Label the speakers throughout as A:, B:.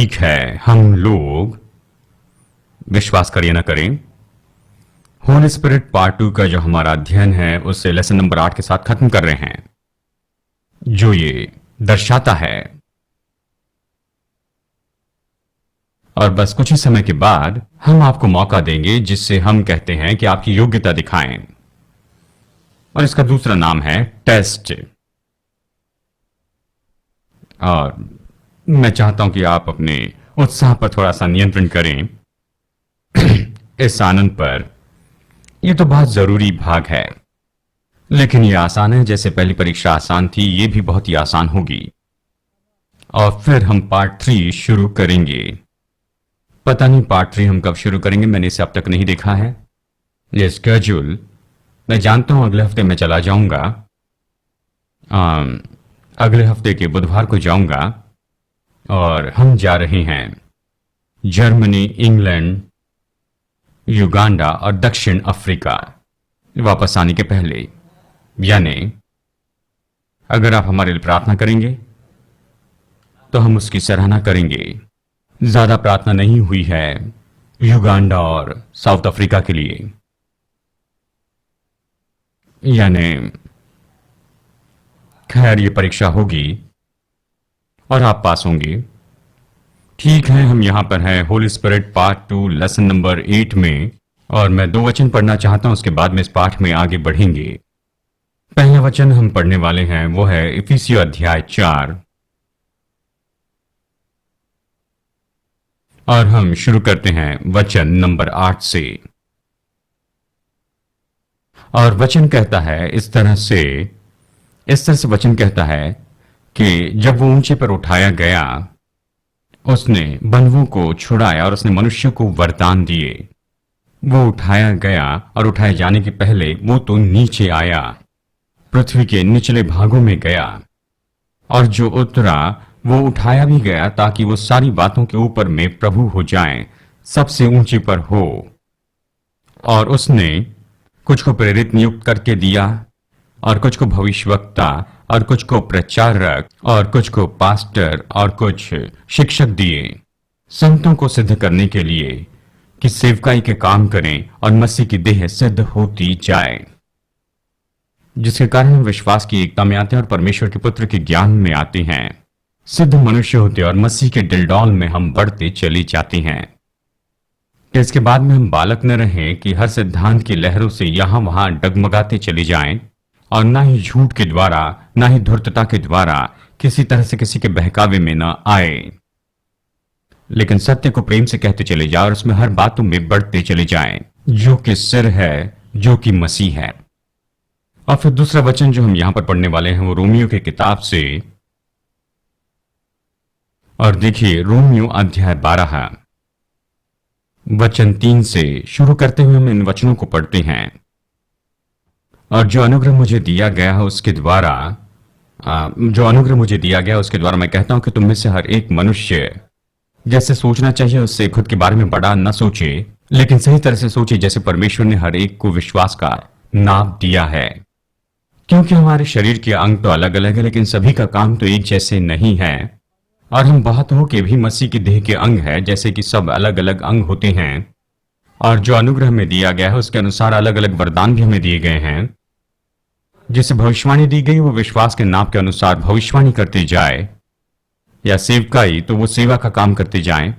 A: ठीक है, हम लोग विश्वास करिए ना करें, होली स्पिरिट पार्ट 2 का जो हमारा अध्ययन है उसे लेसन नंबर 8 के साथ खत्म कर रहे हैं, जो ये दर्शाता है। और बस कुछ ही समय के बाद हम आपको मौका देंगे जिससे हम कहते हैं कि आपकी योग्यता दिखाएं, और इसका दूसरा नाम है टेस्ट। और मैं चाहता हूं कि आप अपने उत्साह पर थोड़ा सा नियंत्रण करें इस आनंद पर। यह तो बहुत जरूरी भाग है, लेकिन यह आसान है। जैसे पहली परीक्षा आसान थी, यह भी बहुत ही आसान होगी। और फिर हम पार्ट 3 शुरू करेंगे। पता नहीं पार्ट 3 हम कब शुरू करेंगे, मैंने इसे अब तक नहीं देखा है। ये स्केड्यूल मैं जानता हूं अगले हफ्ते मैं चला जाऊंगा, अगले हफ्ते के बुधवार को जाऊंगा, और हम जा रहे हैं जर्मनी, इंग्लैंड, युगांडा और दक्षिण अफ्रीका वापस आने के पहले। यानी अगर आप हमारे लिए प्रार्थना करेंगे तो हम उसकी सराहना करेंगे। ज्यादा प्रार्थना नहीं हुई है युगांडा और साउथ अफ्रीका के लिए, यानी खैर ये परीक्षा होगी और आप पास होंगे। ठीक है, हम यहां पर हैं Holi spirit part 2 lesson number 8 में, और मैं 2 वचन पढ़ना चाहता हूं, उसके बाद में इस पाठ में आगे बढ़ेंगे। पहला वचन हम पढ़ने वाले हैं वो है इफिसियों अध्याय 4, और हम शुरू करते हैं वचन नंबर 8 से। और वचन कहता है इस तरह से वचन कहता है कि जब वो ऊंचे पर उठाया गया, उसने बंधुओं को छुड़ाया और उसने मनुष्य को वरदान दिए। वो उठाया गया और उठाए जाने के पहले वो तो नीचे आया, पृथ्वी के निचले भागों में गया, और जो उतरा वो उठाया भी गया ताकि वो सारी बातों के ऊपर में प्रभु हो जाए, सबसे ऊंचे पर हो। और उसने कुछ को प्रेरित नियुक्त करके दिया, और कुछ को भविष्यवक्ता, और कुछ को प्रचारक, और कुछ को पास्टर, और कुछ शिक्षक दिए, संतों को सिद्ध करने के लिए कि सेवकाई के काम करें और मसीह की देह सिद्ध होती जाए, जिसके कारण हम विश्वास की एकता में आते हैं और परमेश्वर के पुत्र के ज्ञान में आते हैं, सिद्ध मनुष्य होते हैं और मसीह के डिलडॉल में हम बढ़ते चले जाते हैं। कि इसके बाद में हम बालक न रहें कि हर सिद्धांत की लहरों से यहां वहां डगमगाते चले जाएं, और ना ही झूठ के द्वारा, ना ही धूर्तता के द्वारा किसी तरह से किसी के बहकावे में न आए, लेकिन सत्य को प्रेम से कहते चले जाए और उसमें हर बातों में बढ़ते चले जाएं, जो कि सिर है, जो कि मसीह है। और फिर दूसरा वचन जो हम यहां पर पढ़ने वाले हैं वो रोमियो की किताब से, और देखिए रोमियो अध्याय 12 वचन 3 से शुरू करते हुए हम इन वचनों को पढ़ते हैं। और जो अनुग्रह मुझे दिया गया है उसके द्वारा मैं कहता हूं कि तुम में से हर एक मनुष्य जैसे सोचना चाहिए उससे खुद के बारे में बड़ा न सोचे, लेकिन सही तरह से सोचे जैसे परमेश्वर ने हर एक को विश्वास का नाप दिया है। क्योंकि हमारे शरीर के अंग तो अलग अलग है, लेकिन सभी का काम तो एक जैसे नहीं है, और हम बहुत हो के भी मसीह की देह के अंग है, जैसे कि सब अलग अलग अंग होते हैं। और जो अनुग्रह में दिया गया है उसके अनुसार अलग अलग वरदान भी हमें दिए गए हैं। जिसे भविष्यवाणी दी गई वो विश्वास के नाप के अनुसार भविष्यवाणी करते जाए, या सेवकाई तो वो सेवा का काम करते जाएं,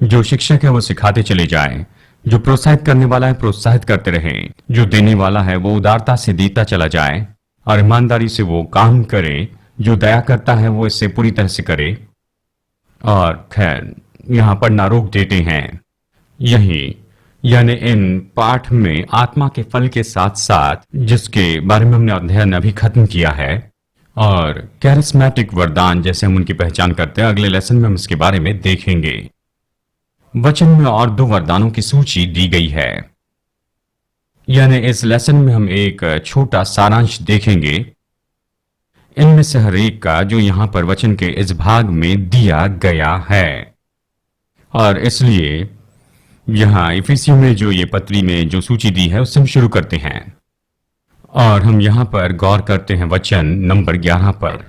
A: जो शिक्षक है वो सिखाते चले जाएं, जो प्रोत्साहित करने वाला है प्रोत्साहित करते रहें, जो देने वाला है वो उदारता से देता चला जाए, और ईमानदारी से वो काम करे, जो दया करता है वो इससे पूरी तरह से करे। और खैर यहां पर ना रोक देते हैं, यही यानी इन पाठ में आत्मा के फल के साथ साथ, जिसके बारे में हमने अध्ययन अभी खत्म किया है, और कैरिस्मेटिक वरदान जैसे हम उनकी पहचान करते हैं, अगले लेसन में हम इसके बारे में देखेंगे। वचन में और 2 वरदानों की सूची दी गई है, यानी इस लेसन में हम एक छोटा सारांश देखेंगे इनमें से हर एक का, जो यहां पर वचन के इस भाग में दिया गया है। और इसलिए यहां इफिसियों में जो ये पत्री में जो सूची दी है उससे हम शुरू करते हैं, और हम यहां पर गौर करते हैं वचन नंबर 11 पर।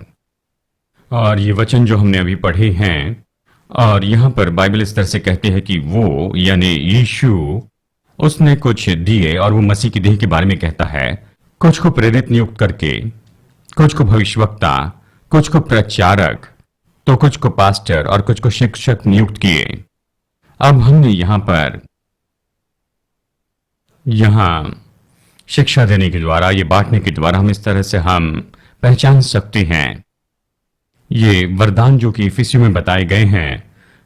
A: और ये वचन जो हमने अभी पढ़े हैं और यहाँ पर बाइबल इस तरह से कहते हैं कि वो यानी यीशु उसने कुछ दिए और वो मसीह की देह के बारे में कहता है, कुछ को प्रेरित नियुक्त करके, कुछ को भविष्यवक्ता, कुछ को प्रचारक, तो कुछ को पास्टर और कुछ को शिक्षक नियुक्त किए। अब हमने यहाँ शिक्षा देने के द्वारा, ये बांटने के द्वारा हम इस तरह से हम पहचान सकते हैं ये वरदान जो कि इफिसियों में बताए गए हैं,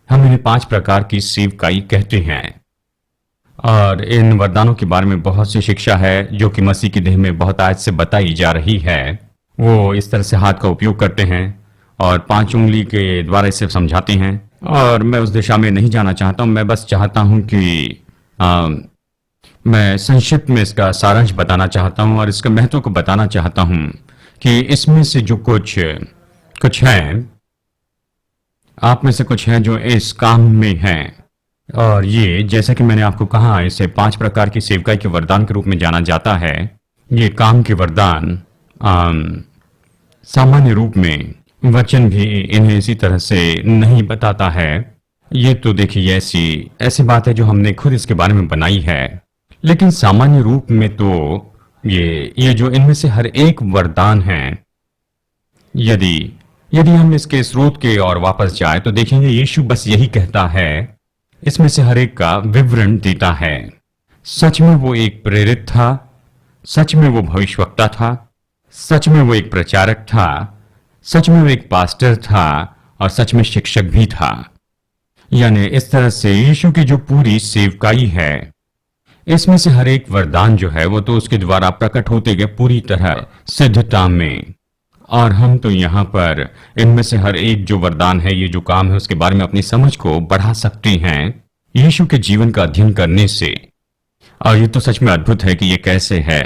A: हम इन्हें 5 प्रकार की सेवकाई कहते हैं। और इन वरदानों के बारे में बहुत सी शिक्षा है जो कि मसीह की देह में बहुत आज से बताई जा रही है। वो इस तरह से हाथ का उपयोग करते हैं और 5 उंगली के द्वारा इसे समझाते हैं। और मैं उस दिशा में नहीं जाना चाहता हूं, मैं बस चाहता हूं कि मैं संक्षिप्त में इसका सारांश बताना चाहता हूं और इसके महत्व को बताना चाहता हूं कि इसमें से जो कुछ हैं, आप में से कुछ हैं जो इस काम में हैं। और ये जैसा कि मैंने आपको कहा, इसे 5 प्रकार की सेवकाई के वरदान के रूप में जाना जाता है। ये काम के वरदान सामान्य रूप में वचन भी इन्हें इसी तरह से नहीं बताता है। ये तो देखिए ऐसी बात है जो हमने खुद इसके बारे में बनाई है। लेकिन सामान्य रूप में तो ये जो इनमें से हर एक वरदान है, यदि हम इसके स्रोत के और वापस जाए तो देखेंगे यीशु बस यही कहता है, इसमें से हर एक का विवरण देता है। सच में वो एक प्रेरित था, सच में वो भविष्यवक्ता था, सच में वो एक प्रचारक था, सच में वो एक पास्टर था और सच में शिक्षक भी था। यानी इस तरह से यीशु की जो पूरी सेवकाई है, इसमें से हर एक वरदान जो है वो तो उसके द्वारा प्रकट होते गए पूरी तरह सिद्धता में। और हम तो यहाँ पर इनमें से हर एक जो वरदान है, ये जो काम है, उसके बारे में अपनी समझ को बढ़ा सकते हैं यीशु के जीवन का अध्ययन करने से। और ये तो सच में अद्भुत है कि ये कैसे है।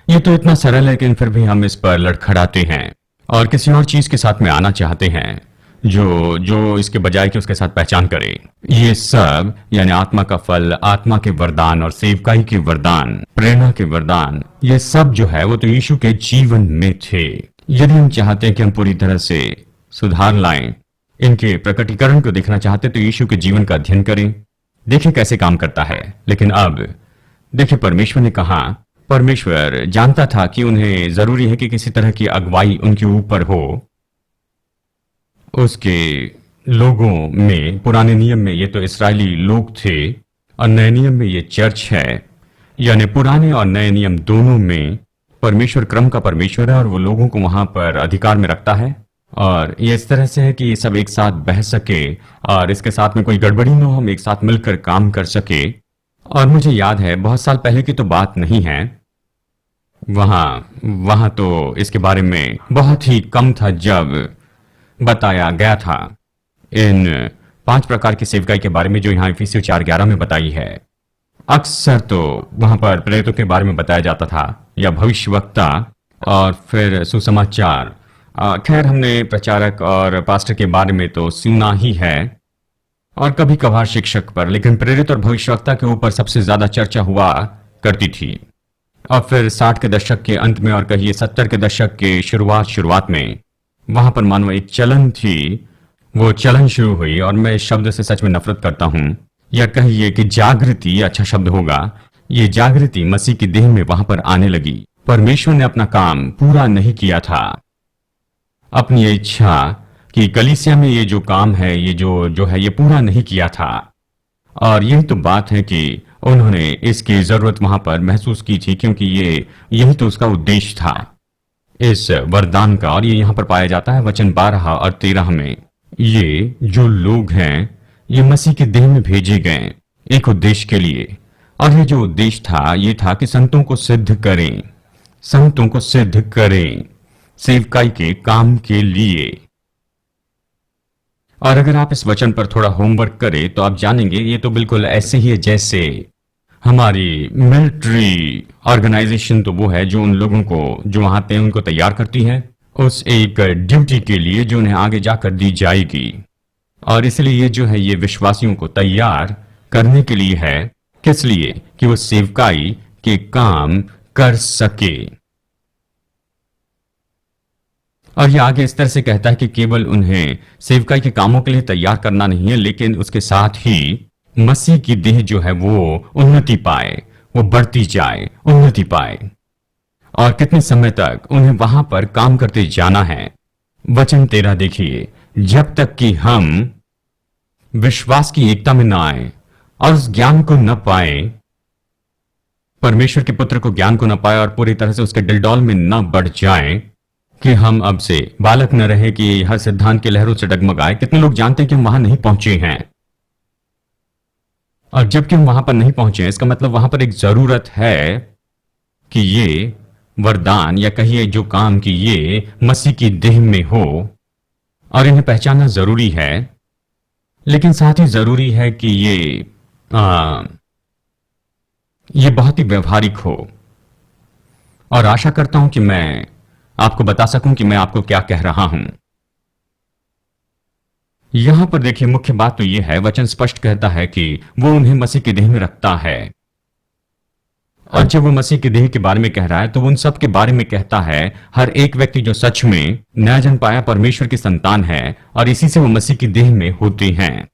A: ये तो इतना सरल है, लेकिन फिर भी हम इस पर लड़खड़ाते हैं और किसी और चीज के साथ में आना चाहते हैं जो इसके बजाय कि उसके साथ पहचान करे। ये सब यानी आत्मा का फल, आत्मा के वरदान और सेवकाई के वरदान, प्रेरणा के वरदान, ये सब जो है वो तो यीशु के जीवन में थे। यदि हम चाहते हैं कि हम पूरी तरह से सुधार लाएं, इनके प्रकटीकरण को देखना चाहते तो यीशु के जीवन का अध्ययन करें, देखिए कैसे काम करता है। लेकिन अब देखिए, परमेश्वर ने कहा, परमेश्वर जानता था कि उन्हें जरूरी है कि किसी तरह की अगुवाई उनके ऊपर हो। उसके लोगों में, पुराने नियम में ये तो इस्राएली लोग थे और नए नियम में ये चर्च है। यानी पुराने और नए नियम दोनों में परमेश्वर क्रम का परमेश्वर है और वो लोगों को वहां पर अधिकार में रखता है। और ये इस तरह से है कि ये सब एक साथ बह सके और इसके साथ में कोई गड़बड़ी न हो, हम एक साथ मिलकर काम कर सके। और मुझे याद है, बहुत साल पहले की तो बात नहीं है, वहां तो इसके बारे में बहुत ही कम था जब बताया गया था इन 5 प्रकार की सेवकाई के बारे में जो यहाँ इफिसियों 4:11 में बताई है। अक्सर तो वहां पर प्रेरितों के बारे में बताया जाता था या भविष्यवक्ता और फिर सुसमाचार। खैर, हमने प्रचारक और पास्टर के बारे में तो सुना ही है और कभी कभार शिक्षक पर, लेकिन प्रेरित और भविष्यवक्ता के ऊपर सबसे ज्यादा चर्चा हुआ करती थी। और फिर 60 के दशक के अंत में और कहिए 70 के दशक के शुरुआत में वहां पर मानो एक चलन थी, वो चलन शुरू हुई। और मैं इस शब्द से सच में नफरत करता हूं, या कहिए कि जागृति अच्छा शब्द होगा। ये जागृति मसीह की देह में वहां पर आने लगी। परमेश्वर ने अपना काम पूरा नहीं किया था, अपनी इच्छा कि कलीसिया में ये जो काम है, ये जो है, ये पूरा नहीं किया था। और यही तो बात है कि उन्होंने इसकी जरूरत वहां पर महसूस की थी, क्योंकि यही तो उसका उद्देश्य था इस वरदान का। और ये यहां पर पाया जाता है वचन 12 और 13 में। ये जो लोग हैं, ये मसीह के देह में भेजे गए एक उद्देश्य के लिए। और ये जो उद्देश्य था, ये था कि संतों को सिद्ध करें, संतों को सिद्ध करें सेवकाई के काम के लिए। और अगर आप इस वचन पर थोड़ा होमवर्क करें तो आप जानेंगे ये तो बिल्कुल ऐसे ही है जैसे हमारी मिलिट्री ऑर्गेनाइजेशन तो वो है जो उन लोगों को जो वहां पे उनको तैयार करती है उस एक ड्यूटी के लिए जो उन्हें आगे जाकर दी जाएगी। और इसलिए ये जो है, ये विश्वासियों को तैयार करने के लिए है। किस लिए? कि वो सेवकाई के काम कर सके। और ये आगे इस तरह से कहता है कि केवल उन्हें सेवकाई के कामों के लिए तैयार करना नहीं है, लेकिन उसके साथ ही मसीह की देह जो है वो उन्नति पाए, वो बढ़ती जाए, उन्नति पाए। और कितने समय तक उन्हें वहां पर काम करते जाना है। वचन 13 देखिए, जब तक कि हम विश्वास की एकता में न आए और उस ज्ञान को न पाए, परमेश्वर के पुत्र को ज्ञान को न पाए और पूरी तरह से उसके डिलडॉल में न बढ़ जाए, कि हम अब से बालक न रहे कि हर सिद्धांत की लहरों से डगमगाए। कितने लोग जानते हैं कि हम वहां नहीं पहुंचे हैं, और जबकि हम वहां पर नहीं पहुंचे हैं, इसका मतलब वहां पर एक जरूरत है कि ये वरदान या कहिए जो काम कि ये मसीह की देह में हो, और इन्हें पहचानना जरूरी है। लेकिन साथ ही जरूरी है कि ये बहुत ही व्यवहारिक हो। और आशा करता हूं कि मैं आपको बता सकूं कि मैं आपको क्या कह रहा हूं। यहां पर देखिए, मुख्य बात तो यह है, वचन स्पष्ट कहता है कि वो उन्हें मसीह की देह में रखता है। और जब वो मसीह की देह के बारे में कह रहा है तो वो उन सब के बारे में कहता है, हर एक व्यक्ति जो सच में नया जन्म पाया परमेश्वर की संतान है, और इसी से वो मसीह की देह में होते हैं,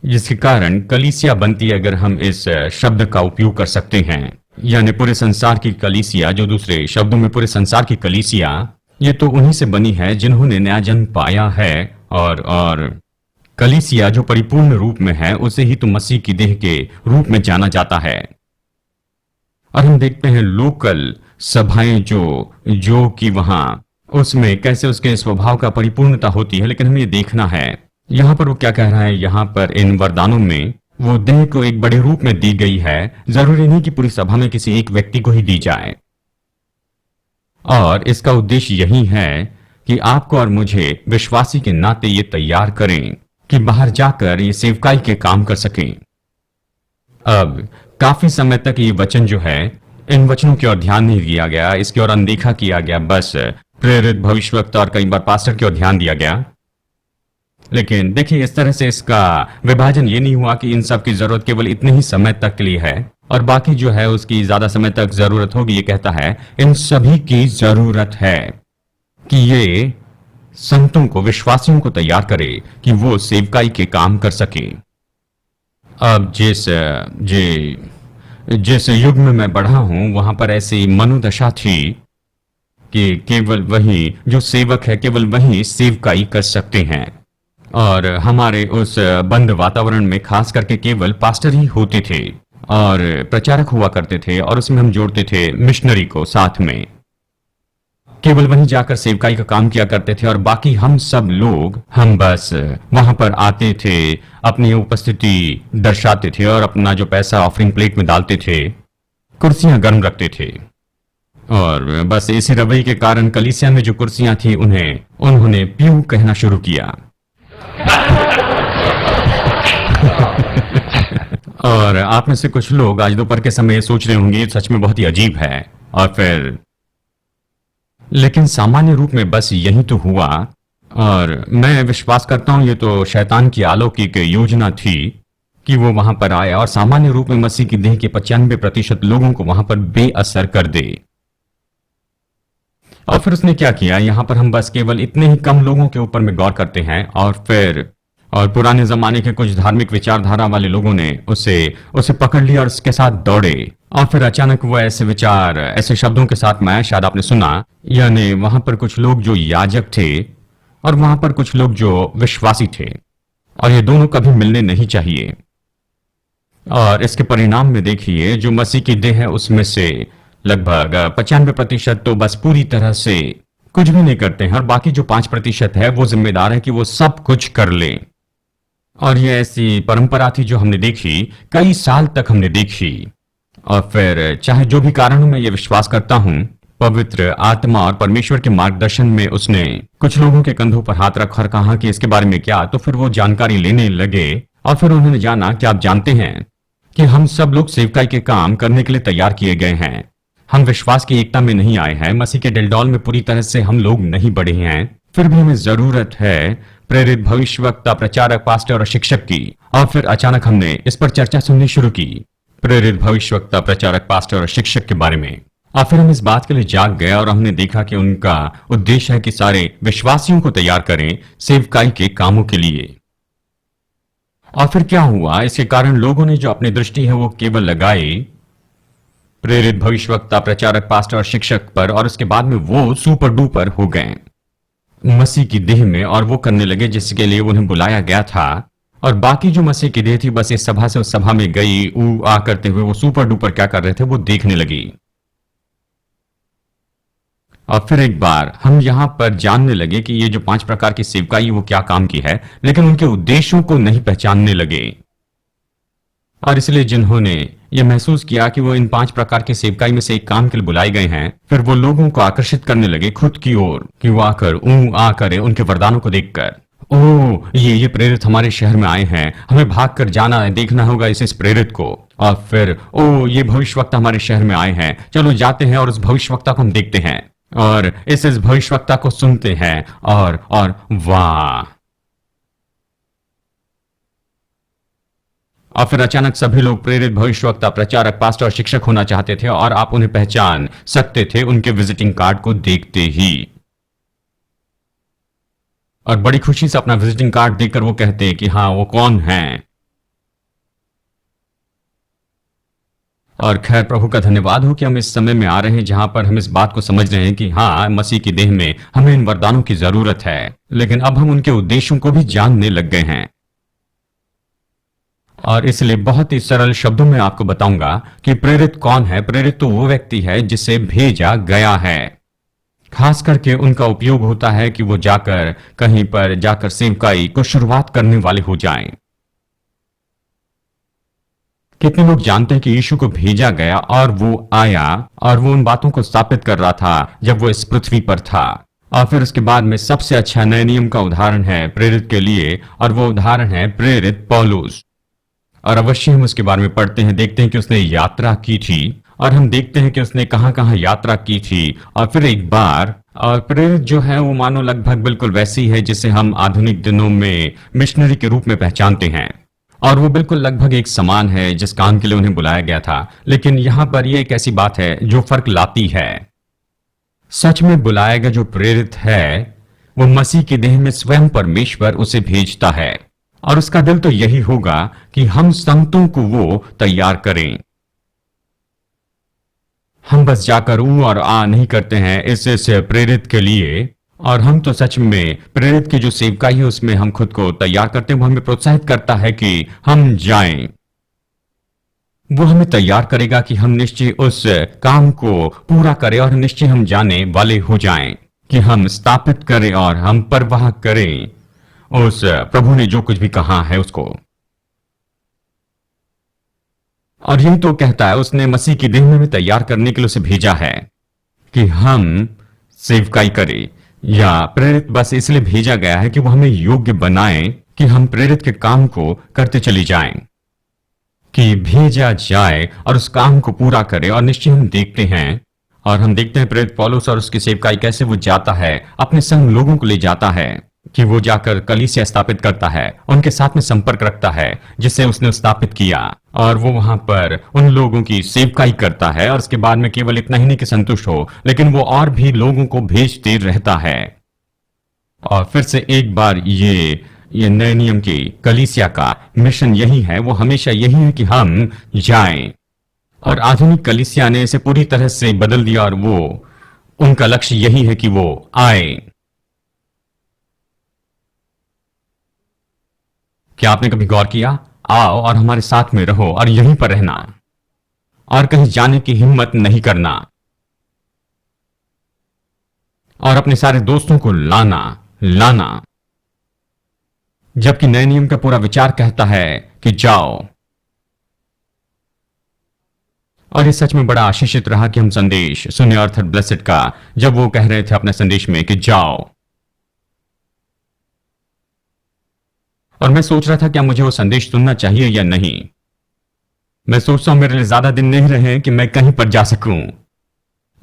A: जिसके कारण कलीसिया बनती है, अगर हम इस शब्द का उपयोग कर सकते हैं। यानी पूरे संसार की कलीसिया, जो दूसरे शब्दों में पूरे संसार की कलीसिया, ये तो उन्हीं से बनी है जिन्होंने नया जन्म पाया है। और कलीसिया जो परिपूर्ण रूप में है, उसे ही तो मसीह की देह के रूप में जाना जाता है। और हम देखते हैं लोकल सभाएं जो कि वहां उसमें कैसे उसके स्वभाव का परिपूर्णता होती है। लेकिन हमें ये देखना है यहां पर वो क्या कह रहा है। यहां पर इन वरदानों में वो देह को एक बड़े रूप में दी गई है। जरूरी नहीं कि पूरी सभा में किसी एक व्यक्ति को ही दी जाए, और इसका उद्देश्य यही है कि आपको और मुझे विश्वासी के नाते ये तैयार करें कि बाहर जाकर ये सेवकाई के काम कर सकें। अब काफी समय तक ये वचन जो है, इन वचनों की ओर ध्यान नहीं दिया गया, इसकी ओर अनदेखा किया गया, बस प्रेरित भविष्यवक्ता और कई बार पास्टर की ओर ध्यान दिया गया। लेकिन देखिए, इस तरह से इसका विभाजन ये नहीं हुआ कि इन सब की जरूरत केवल इतने ही समय तक के लिए है और बाकी जो है उसकी ज्यादा समय तक जरूरत होगी। ये कहता है इन सभी की जरूरत है कि ये संतों को, विश्वासियों को तैयार करे कि वो सेवकाई के काम कर सके। अब जिस युग में मैं बढ़ा हूं, वहां पर ऐसी मनोदशा थी कि केवल वही जो सेवक है, केवल वही सेवकाई कर सकते हैं। और हमारे उस बंद वातावरण में खास करके केवल पास्टर ही होते थे और प्रचारक हुआ करते थे, और उसमें हम जोड़ते थे मिशनरी को साथ में। केवल वहीं जाकर सेवकाई का काम किया करते थे, और बाकी हम सब लोग, हम बस वहां पर आते थे, अपनी उपस्थिति दर्शाते थे और अपना जो पैसा ऑफरिंग प्लेट में डालते थे, कुर्सियां गर्म रखते थे। और बस इसी रवैये के कारण कलीसिया में जो कुर्सियां थी उन्होंने प्यू कहना शुरू किया। और आप में से कुछ लोग आज दोपहर के समय सोच रहे होंगे सच में बहुत ही अजीब है, और फिर लेकिन सामान्य रूप में बस यही तो हुआ। और मैं विश्वास करता हूं ये तो शैतान की अलौकिक योजना थी कि वो वहां पर आया और सामान्य रूप में मसीह की देह के 95% लोगों को वहां पर बेअसर कर दे। और फिर उसने क्या किया, यहां पर हम बस केवल इतने ही कम लोगों के ऊपर में गौर करते हैं, और पुराने जमाने के कुछ धार्मिक विचारधारा वाले लोगों ने उसे पकड़ लिया और उसके साथ दौड़े। और फिर अचानक वो ऐसे विचार, ऐसे शब्दों के साथ में आया, शायद आपने सुना, यानी वहां पर कुछ लोग जो याजक थे और वहां पर कुछ लोग जो विश्वासी थे, और ये दोनों कभी मिलने नहीं चाहिए। और इसके परिणाम में देखिए, जो मसीह की देह है उसमें से लगभग 95% तो बस पूरी तरह से कुछ भी नहीं करते हैं, और बाकी जो 5% है वो जिम्मेदार है कि वो सब कुछ कर ले। और ये ऐसी परंपरा थी जो हमने देखी, कई साल तक हमने देखी। और फिर चाहे जो भी कारण हो, मैं ये विश्वास करता हूं पवित्र आत्मा और परमेश्वर के मार्गदर्शन में उसने कुछ लोगों के कंधों पर हाथ रखा और कहा कि इसके बारे में क्या, तो फिर वो जानकारी लेने लगे। और फिर उन्होंने जाना कि आप जानते हैं कि हम सब लोग सेवकाई के काम करने के लिए तैयार किए गए हैं। हम विश्वास की एकता में नहीं आए हैं, मसीह के डिलडॉल में पूरी तरह से हम लोग नहीं बढ़े हैं। फिर भी हमें जरूरत है प्रेरित भविष्यवक्ता, प्रचारक, पास्टर और शिक्षक की। और फिर अचानक हमने इस पर चर्चा सुननी शुरू की, प्रेरित भविष्यवक्ता, प्रचारक, पास्टर और शिक्षक के बारे में। और फिर हम इस बात के लिए जाग गए और हमने देखा कि उनका उद्देश्य है कि सारे विश्वासियों को तैयार करें सेवकाई के कामों के लिए। और फिर क्या हुआ, इसके कारण लोगों ने जो अपनी दृष्टि है वो केवल लगाई प्रेरित भविष्यवक्ता, प्रचारक, पास्टर और शिक्षक पर, और उसके बाद में वो सुपर डुपर हो गए मसीह की देह में, और वो करने लगे जिसके लिए उन्हें बुलाया गया था। और बाकी जो मसीह की देह थी बस इस सभा से उस सभा में गई, ऊ आ करते हुए वो सुपर डुपर क्या कर रहे थे वो देखने लगी। और फिर एक बार हम यहां पर जानने लगे कि ये जो 5 प्रकार की सेवकाई वो क्या काम की है, लेकिन उनके उद्देश्यों को नहीं पहचानने लगे। और इसलिए जिन्होंने ये महसूस किया कि वो इन 5 प्रकार की सेवकाई में से एक काम के लिए बुलाए गए हैं, फिर वो लोगों को आकर्षित करने लगे खुद की ओर कि वो आकर आ करे उनके वरदानों को देखकर, ओ ये प्रेरित हमारे शहर में आए हैं, हमें भाग कर जाना है, देखना होगा इस प्रेरित को। और फिर ओ ये भविष्यवक्ता हमारे शहर में आए हैं, चलो जाते हैं और उस भविष्यवक्ता को हम देखते हैं और इस भविष्यवक्ता को सुनते हैं। और वाह, और फिर अचानक सभी लोग प्रेरित, भविष्यवक्ता, प्रचारक, पास्टर और शिक्षक होना चाहते थे, और आप उन्हें पहचान सकते थे उनके विजिटिंग कार्ड को देखते ही। और बड़ी खुशी से अपना विजिटिंग कार्ड देखकर वो कहते कि हाँ वो कौन है। और खैर प्रभु का धन्यवाद हो कि हम इस समय में आ रहे हैं जहां पर हम इस बात को समझ रहे हैं कि हाँ मसीह की देह में हमें इन वरदानों की जरूरत है, लेकिन अब हम उनके उद्देश्यों को भी जानने लग गए हैं। और इसलिए बहुत ही सरल शब्दों में आपको बताऊंगा कि प्रेरित कौन है। प्रेरित तो वो व्यक्ति है जिसे भेजा गया है। खास करके उनका उपयोग होता है कि वो जाकर कहीं पर जाकर सेवकाई को शुरुआत करने वाले हो जाएं। कितने लोग जानते हैं कि यीशु को भेजा गया और वो आया और वो उन बातों को स्थापित कर रहा था जब वो इस पृथ्वी पर था। और फिर उसके बाद में सबसे अच्छा नए नियम का उदाहरण है प्रेरित के लिए, और वो उदाहरण है प्रेरित पौलुस। और अवश्य हम उसके बारे में पढ़ते हैं, देखते हैं कि उसने यात्रा की थी, और हम देखते हैं कि उसने कहां कहां यात्रा की थी। और फिर एक बार, और प्रेरित जो है वो मानो लगभग बिल्कुल वैसी है जिसे हम आधुनिक दिनों में मिशनरी के रूप में पहचानते हैं, और वो बिल्कुल लगभग एक समान है जिस काम के लिए उन्हें बुलाया गया था। लेकिन यहां पर यह एक ऐसी बात है जो फर्क लाती है। सच में बुलाया गया जो प्रेरित है वो मसीह की देह में स्वयं परमेश्वर उसे भेजता है, और उसका दिल तो यही होगा कि हम संतों को वो तैयार करें। हम बस जाकर और आ नहीं करते हैं इस प्रेरित के लिए, और हम तो सच में प्रेरित की जो सेवकाई है उसमें हम खुद को तैयार करते हैं। वो हमें प्रोत्साहित करता है कि हम जाएं। वो हमें तैयार करेगा कि हम निश्चय उस काम को पूरा करें, और निश्चय हम जाने वाले हो जाएं कि हम स्थापित करें और हम परवाह करें उस प्रभु ने जो कुछ भी कहा है उसको। और यही तो कहता है, उसने मसीह की देह में तैयार करने के लिए उसे भेजा है कि हम सेवकाई करें। या प्रेरित बस इसलिए भेजा गया है कि वो हमें योग्य बनाए कि हम प्रेरित के काम को करते चली जाएं, कि भेजा जाए और उस काम को पूरा करे। और निश्चय हम देखते हैं, और हम देखते हैं प्रेरित पौलुस और उसकी सेवकाई कैसे वो जाता है, अपने संग लोगों को ले जाता है कि वो जाकर कलीसिया स्थापित करता है, उनके साथ में संपर्क रखता है जिसे उसने स्थापित किया, और वो वहां पर उन लोगों की सेवकाई करता है। और उसके बाद में केवल इतना ही नहीं कि संतुष्ट हो, लेकिन वो और भी लोगों को भेजते रहता है। और फिर से एक बार ये नए नियम की कलीसिया का मिशन यही है, वो हमेशा यही है कि हम जाएं। और आधुनिक कलीसिया ने इसे पूरी तरह से बदल दिया, और वो उनका लक्ष्य यही है कि वो आए। क्या आपने कभी गौर किया? आओ और हमारे साथ में रहो और यहीं पर रहना, और कहीं जाने की हिम्मत नहीं करना, और अपने सारे दोस्तों को लाना। जबकि नए नियम का पूरा विचार कहता है कि जाओ। और ये सच में बड़ा आशीषित रहा कि हम संदेश सुने आर्थर ब्लेसेड का, जब वो कह रहे थे अपने संदेश में कि जाओ। और मैं सोच रहा था क्या मुझे वो संदेश सुनना चाहिए या नहीं। मैं सोचता हूं मेरे लिए ज्यादा दिन नहीं रहे कि मैं कहीं पर जा सकूं,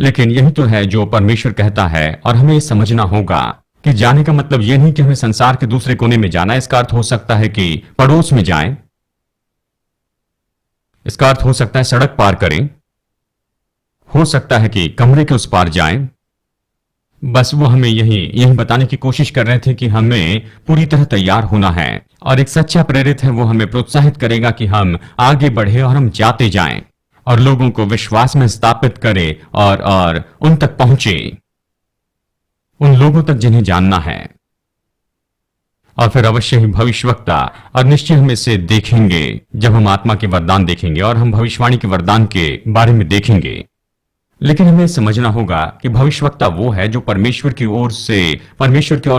A: लेकिन यही तो है जो परमेश्वर कहता है। और हमें ये समझना होगा कि जाने का मतलब यह नहीं कि हमें संसार के दूसरे कोने में जाना। इसका अर्थ हो सकता है कि पड़ोस में जाएं, इसका अर्थ हो सकता है सड़क पार करें, हो सकता है कि कमरे के उस पार जाएं। बस वो हमें यही बताने की कोशिश कर रहे थे कि हमें पूरी तरह तैयार होना है, और एक सच्चा प्रेरित है वो हमें प्रोत्साहित करेगा कि हम आगे बढ़े और हम जाते जाएं और लोगों को विश्वास में स्थापित करें और उन तक पहुंचे, उन लोगों तक जिन्हें जानना है। और फिर अवश्य ही भविष्यवक्ता, और निश्चय हम इसे देखेंगे जब हम आत्मा के वरदान देखेंगे और हम भविष्यवाणी के वरदान के बारे में देखेंगे। लेकिन हमें समझना होगा कि भविष्यवक्ता वो है जो परमेश्वर की ओर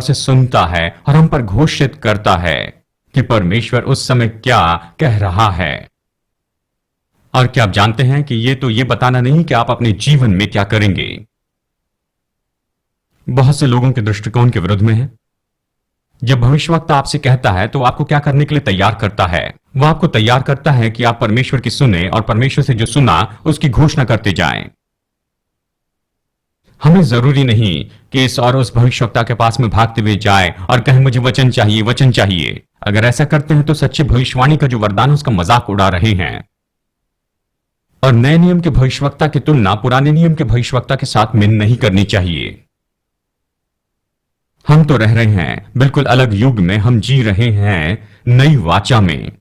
A: से सुनता है और हम पर घोषित करता है कि परमेश्वर उस समय क्या कह रहा है। और क्या आप जानते हैं कि ये बताना नहीं कि आप अपने जीवन में क्या करेंगे। बहुत से लोगों के दृष्टिकोण के विरुद्ध में है। जब भविष्यवक्ता आपसे कहता है तो आपको क्या करने के लिए तैयार करता है? वह आपको तैयार करता है कि आप परमेश्वर की सुने और परमेश्वर से जो सुना उसकी घोषणा करते जाएं। हमें जरूरी नहीं कि इस और उस भविष्यवक्ता के पास में भागते हुए जाए और कहें मुझे वचन चाहिए, वचन चाहिए। अगर ऐसा करते हैं तो सच्चे भविष्यवाणी का जो वरदान है उसका मजाक उड़ा रहे हैं। और नए नियम के भविष्यवक्ता की तुलना पुराने नियम के भविष्यवक्ता के साथ में नहीं करनी चाहिए। हम तो रह रहे हैं बिल्कुल अलग युग में, हम जी रहे हैं नई वाचा में।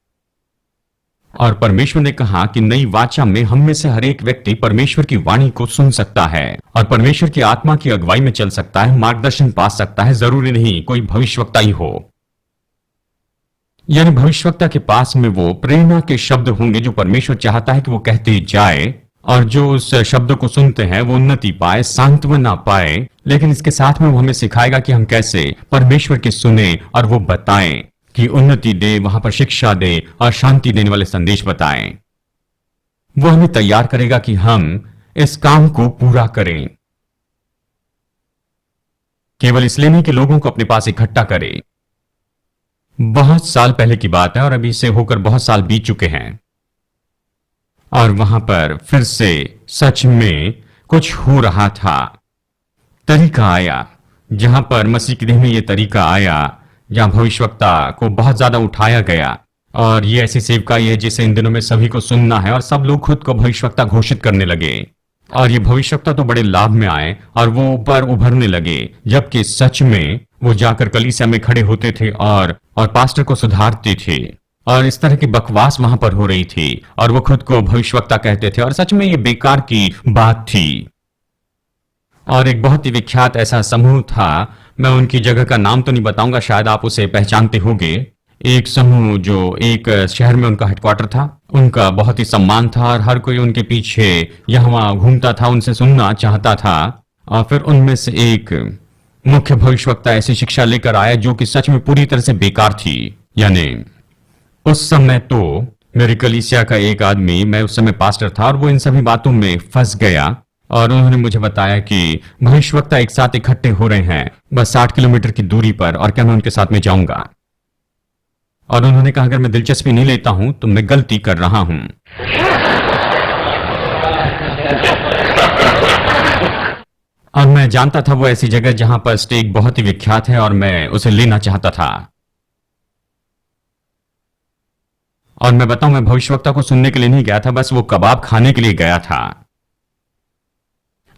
A: और परमेश्वर ने कहा कि नई वाचा में हम में से हर एक व्यक्ति परमेश्वर की वाणी को सुन सकता है और परमेश्वर की आत्मा की अगुवाई में चल सकता है, मार्गदर्शन पा सकता है। जरूरी नहीं कोई भविष्यवक्ता ही हो, यानी भविष्यवक्ता के पास में वो प्रेरणा के शब्द होंगे जो परमेश्वर चाहता है कि वो कहते जाए, और जो उस शब्द को सुनते हैं वो उन्नति पाए, सांत्वना पाए। लेकिन इसके साथ में वो हमें सिखाएगा कि हम कैसे परमेश्वर की सुने और वो बताएं कि उन्नति दे, वहां पर शिक्षा दे और शांति देने वाले संदेश बताएं। वो हमें तैयार करेगा कि हम इस काम को पूरा करें। केवल इसलिए नहीं कि लोगों को अपने पास इकट्ठा करें। बहुत साल पहले की बात है और अभी से होकर बहुत साल बीत चुके हैं, और वहां पर फिर से सच में कुछ हो रहा था। तरीका आया जहां पर मसीह की देह में यह तरीका आया जहां भविष्यवक्ता को बहुत ज्यादा उठाया गया, और ये ऐसी सेवकाई है जिसे इन दिनों में सभी को सुनना है, और सब लोग खुद को भविष्यवक्ता घोषित करने लगे। और ये भविष्यवक्ता तो बड़े लाभ में आए और वो ऊपर उभरने लगे, जबकि सच में वो जाकर कलीसिया में खड़े होते थे और पास्टर को सुधारते थे। और इस तरह की बकवास वहां पर हो रही थी और वो खुद को भविष्यवक्ता कहते थे, और सच में ये बेकार की बात थी। और एक बहुत ही विख्यात ऐसा समूह था, मैं उनकी जगह का नाम तो नहीं बताऊंगा, शायद आप उसे पहचानते होंगे। एक समूह जो एक शहर में उनका हेडक्वार्टर था, उनका बहुत ही सम्मान था और हर कोई उनके पीछे यहाँ वहां घूमता था, उनसे सुनना चाहता था। और फिर उनमें से एक मुख्य भविष्यवक्ता ऐसी शिक्षा लेकर आया जो कि सच में पूरी तरह से बेकार थी। यानी उस समय तो मेरी कलीसिया का एक आदमी, मैं उस समय पास्टर था, और वो इन सभी बातों में फंस गया। और उन्होंने मुझे बताया कि भविष्यवक्ता एक साथ इकट्ठे हो रहे हैं बस 60 किलोमीटर की दूरी पर, और क्या मैं उनके साथ में जाऊंगा? और उन्होंने कहा अगर मैं दिलचस्पी नहीं लेता हूं तो मैं गलती कर रहा हूं। और मैं जानता था वो ऐसी जगह जहां पर स्टेक बहुत ही विख्यात है और मैं उसे लेना चाहता था। और मैं बताऊं, मैं भविष्यवक्ता को सुनने के लिए नहीं गया था, बस वो कबाब खाने के लिए गया था।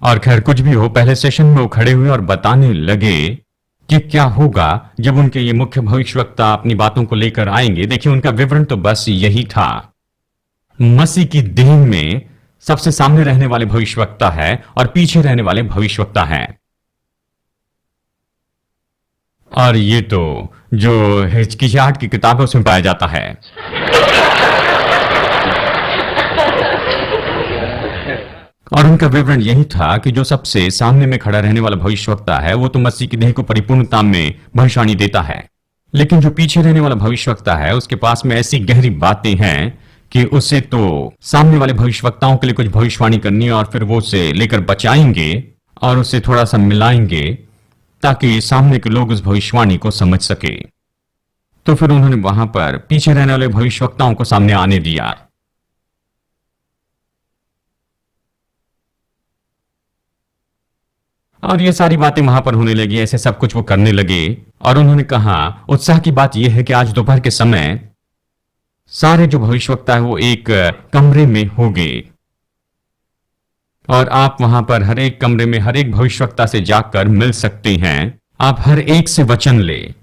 A: और खैर कुछ भी हो, पहले सेशन में वो खड़े हुए और बताने लगे कि क्या होगा जब उनके ये मुख्य भविष्यवक्ता अपनी बातों को लेकर आएंगे। देखिए उनका विवरण तो बस यही था। मसीह की देह में सबसे सामने रहने वाले भविष्यवक्ता है और पीछे रहने वाले भविष्यवक्ता हैं। और ये तो जो हिचकिचाहट की किताब है उसमें पाया जाता है। और उनका विवरण यही था कि जो सबसे सामने में खड़ा रहने वाला भविष्यवक्ता है वो तो मसीह की देह को परिपूर्णता में भविष्यवाणी देता है, लेकिन जो पीछे रहने वाला भविष्यवक्ता है उसके पास में ऐसी गहरी बातें हैं कि उसे तो सामने वाले भविष्यवक्ताओं के लिए कुछ भविष्यवाणी करनी है और फिर वो उसे लेकर बचाएंगे और उसे थोड़ा सा मिलाएंगे ताकि सामने के लोग उस भविष्यवाणी को समझ सके। तो फिर उन्होंने वहां पर पीछे रहने वाले भविष्यवक्ताओं को सामने आने दिया। और ये सारी बातें वहां पर होने लगी, ऐसे सब कुछ वो करने लगे। और उन्होंने कहा उत्साह की बात यह है कि आज दोपहर के समय सारे जो भविष्यवक्ता है वो एक कमरे में होंगे और आप वहां पर हर एक कमरे में हर एक भविष्यवक्ता से जाकर मिल सकते हैं। आप हर एक से वचन ले,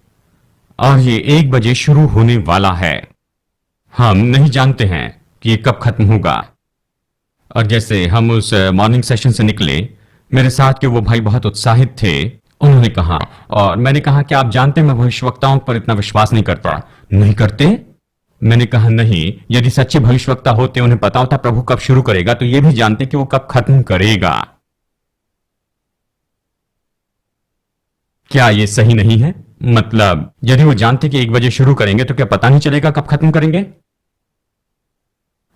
A: और ये 1 बजे शुरू होने वाला है। हम नहीं जानते हैं कि ये कब खत्म होगा। और जैसे हम उस मॉर्निंग सेशन से निकले, मेरे साथ के वो भाई बहुत उत्साहित थे। उन्होंने कहा, और मैंने कहा कि आप जानते हैं मैं भविष्यवक्ताओं पर इतना विश्वास नहीं करता। नहीं करते? मैंने कहा नहीं, यदि सच्चे भविष्यवक्ता होते, उन्हें पता होता प्रभु कब शुरू करेगा, तो ये भी जानते कि वो कब खत्म करेगा। क्या ये सही नहीं है? मतलब यदि वो जानते कि 1 बजे शुरू करेंगे तो क्या पता नहीं चलेगा कब खत्म करेंगे?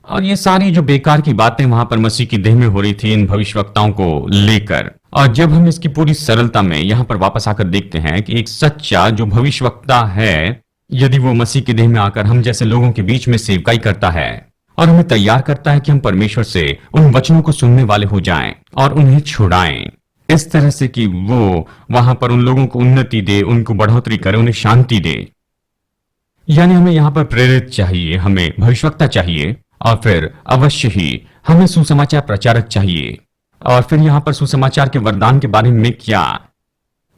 A: और ये सारी जो बेकार की बातें वहां पर मसीह की देह में हो रही थी इन भविष्यवक्ताओं को लेकर। और जब हम इसकी पूरी सरलता में यहां पर वापस आकर देखते हैं कि एक सच्चा जो भविष्यवक्ता है, यदि वो मसीह की देह में आकर हम जैसे लोगों के बीच में सेवकाई करता है और हमें तैयार करता है कि हम परमेश्वर से उन वचनों को सुनने वाले हो जाएं और उन्हें छुड़ाएं, इस तरह से कि वो वहां पर उन लोगों को उन्नति दे, उनको बढ़ोतरी करे, उन्हें शांति दे। यानी हमें यहां पर प्रेरित चाहिए, हमें भविष्यवक्ता चाहिए, और फिर अवश्य ही हमें सुसमाचार प्रचारक चाहिए। और फिर यहां पर सुसमाचार के वरदान के बारे में क्या,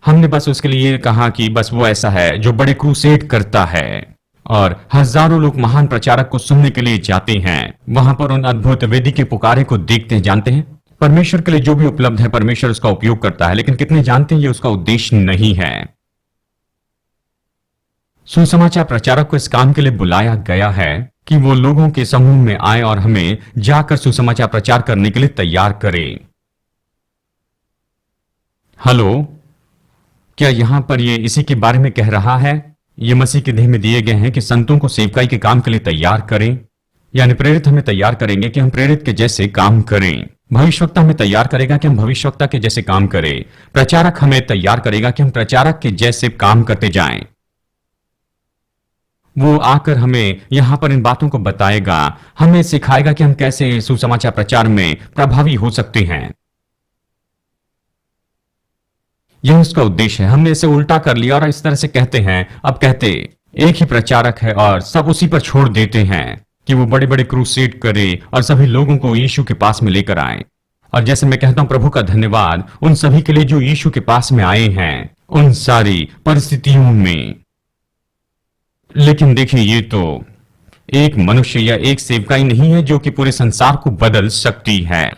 A: हमने बस उसके लिए ये कहा कि बस वो ऐसा है जो बड़े क्रूसेड करता है और हजारों लोग महान प्रचारक को सुनने के लिए जाते हैं, वहां पर उन अद्भुत वेदी के पुकारे को देखते हैं। जानते हैं परमेश्वर के लिए जो भी उपलब्ध है परमेश्वर उसका उपयोग करता है, लेकिन कितने जानते हैं ये उसका उद्देश्य नहीं है। सुसमाचार प्रचारक को इस काम के लिए बुलाया गया है कि वो लोगों के समूह में आए और हमें जाकर सुसमाचार प्रचार करने के लिए तैयार करे। हेलो, क्या यहां पर ये इसी के बारे में कह रहा है? ये मसीह के देह में दिए गए हैं कि संतों को सेवकाई के काम के लिए तैयार करें। यानी प्रेरित हमें तैयार करेंगे कि हम प्रेरित के जैसे काम करें। भविष्यवक्ता हमें तैयार करेगा कि हम भविष्यवक्ता के जैसे काम करें। प्रचारक हमें तैयार करेगा कि हम प्रचारक के जैसे काम करते जाएं। वो आकर हमें यहां पर इन बातों को बताएगा, हमें सिखाएगा कि हम कैसे सुसमाचार प्रचार में प्रभावी हो सकते हैं। यह उसका उद्देश्य है। हमने इसे उल्टा कर लिया और इस तरह से कहते हैं, अब कहते एक ही प्रचारक है और सब उसी पर छोड़ देते हैं कि वो बड़े बड़े क्रूसेड करे और सभी लोगों को यीशु के पास में लेकर आए। और जैसे मैं कहता हूं प्रभु का धन्यवाद उन सभी के लिए जो यीशु के पास में आए हैं उन सारी परिस्थितियों में। लेकिन देखिए, ये तो एक मनुष्य या एक सेवकाई नहीं है जो कि पूरे संसार को बदल सकती है।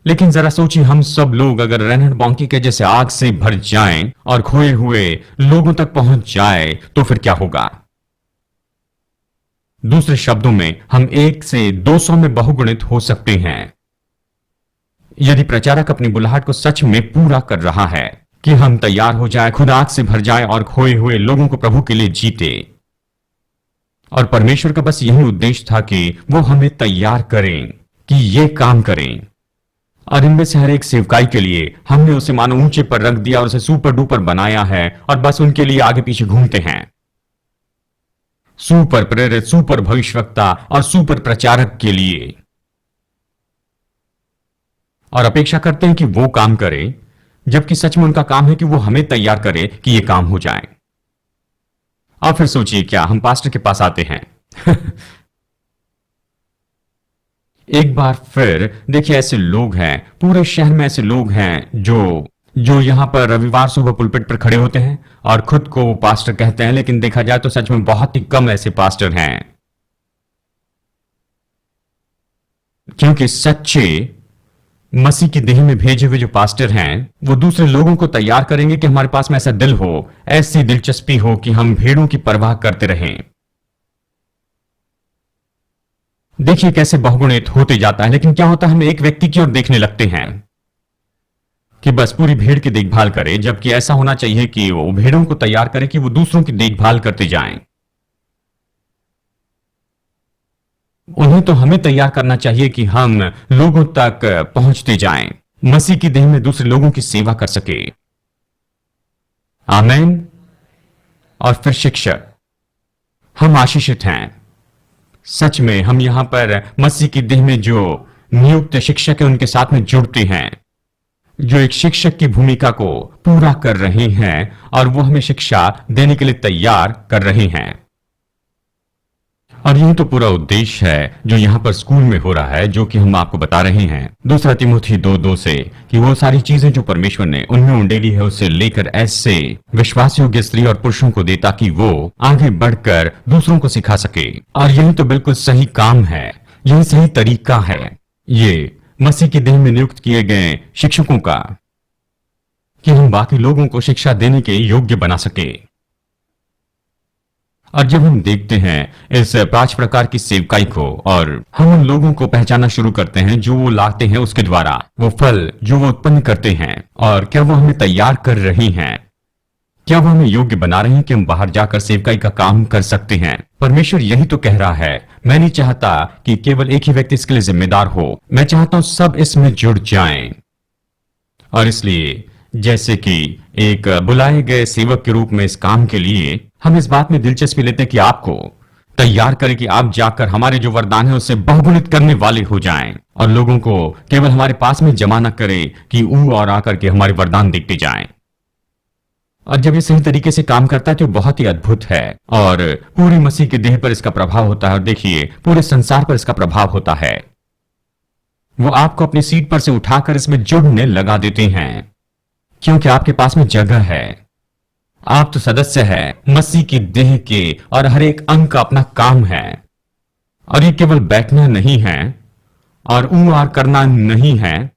A: लेकिन जरा सोचिए, हम सब लोग अगर रेनहर्ड बॉन्की के जैसे आग से भर जाएं और खोए हुए लोगों तक पहुंच जाए तो फिर क्या होगा? दूसरे शब्दों में, हम 1 से 200 में बहुगुणित हो सकते हैं यदि प्रचारक अपनी बुलाहट को सच में पूरा कर रहा है कि हम तैयार हो जाए, खुद आग से भर जाए और खोए हुए लोगों को प्रभु के लिए जीते। और परमेश्वर का बस यही उद्देश्य था कि वो हमें तैयार करें कि ये काम करें। और इनमें से हर एक सेवकाई के लिए हमने उसे मानो ऊंचे पर रख दिया और उसे सुपर डुपर बनाया है और बस उनके लिए आगे पीछे घूमते हैं। सुपर प्रेरित, सुपर भविष्यवक्ता और सुपर प्रचारक के लिए, और अपेक्षा करते हैं कि वो काम करे, जबकि सच में उनका काम है कि वो हमें तैयार करे कि ये काम हो जाए। और फिर सोचिए, क्या हम पास्टर के पास आते हैं एक बार फिर देखिए, ऐसे लोग हैं, पूरे शहर में ऐसे लोग हैं जो यहां पर रविवार सुबह पुलपिट पर खड़े होते हैं और खुद को पास्टर कहते हैं, लेकिन देखा जाए तो सच में बहुत ही कम ऐसे पास्टर हैं। क्योंकि सच्चे मसीह की देह में भेजे हुए जो पास्टर हैं वो दूसरे लोगों को तैयार करेंगे कि हमारे पास में ऐसा दिल हो, ऐसी दिलचस्पी हो कि हम भेड़ों की परवाह करते रहें। देखिए कैसे बहुगुणित होते जाता है। लेकिन क्या होता है, हम एक व्यक्ति की ओर देखने लगते हैं कि बस पूरी भीड़ की देखभाल करे, जबकि ऐसा होना चाहिए कि वो भेड़ों को तैयार करे कि वो दूसरों की देखभाल करते जाएं। उन्हें तो हमें तैयार करना चाहिए कि हम लोगों तक पहुंचते जाएं, मसीह की देह में दूसरे लोगों की सेवा कर सके। आमीन। और फिर शिक्षक, हम आशीषित हैं। सच में हम यहां पर मसीह की देह में जो नियुक्त शिक्षक है उनके साथ में जुड़ते हैं, जो एक शिक्षक की भूमिका को पूरा कर रहे हैं और वो हमें शिक्षा देने के लिए तैयार कर रहे हैं। और यही तो पूरा उद्देश्य है जो यहाँ पर स्कूल में हो रहा है, जो कि हम आपको बता रहे हैं दूसरा तिमोथी 2:2 से, कि वो सारी चीजें जो परमेश्वर ने उनमें उंडेली है उससे लेकर ऐसे विश्वास योग्य स्त्री और पुरुषों को दे, ताकि वो आगे बढ़कर दूसरों को सिखा सके। और यही तो बिल्कुल सही काम है, यही सही तरीका है ये मसीह के देह में नियुक्त किए गए शिक्षकों का, कि हम बाकी लोगों को शिक्षा देने के योग्य बना सके। और जब हम देखते हैं इस 5 प्रकार की सेवकाई को, और हम उन लोगों को पहचानना शुरू करते हैं जो वो लाते हैं उसके द्वारा, वो फल जो वो उत्पन्न करते हैं, और क्या वो हमें तैयार कर रही हैं, क्या वो हमें योग्य बना रही हैं कि हम बाहर जाकर सेवकाई का काम कर सकते हैं। परमेश्वर यही तो कह रहा है, मैं नहीं चाहता कि केवल एक ही व्यक्ति इसके लिए जिम्मेदार हो, मैं चाहता हूं सब इसमें जुड़ जाएं। और इसलिए जैसे कि एक बुलाए गए सेवक के रूप में इस काम के लिए हम इस बात में दिलचस्पी लेते हैं कि आपको तैयार करें कि आप जाकर हमारे जो वरदान है उससे बहुगुणित करने वाले हो जाएं, और लोगों को केवल हमारे पास में जमा न करें कि और आकर के हमारे वरदान देखते जाएं। और जब ये सही तरीके से काम करता है तो बहुत ही अद्भुत है, और पूरी मसीह के देह पर इसका प्रभाव होता है, और देखिए पूरे संसार पर इसका प्रभाव होता है। वो आपको अपनी सीट पर से उठाकर इसमें जुड़ने लगा देते हैं, क्योंकि आपके पास में जगह है, आप तो सदस्य है मसीह की देह के, और हर एक अंग का अपना काम है। और ये केवल बैठना नहीं है और आर करना नहीं है,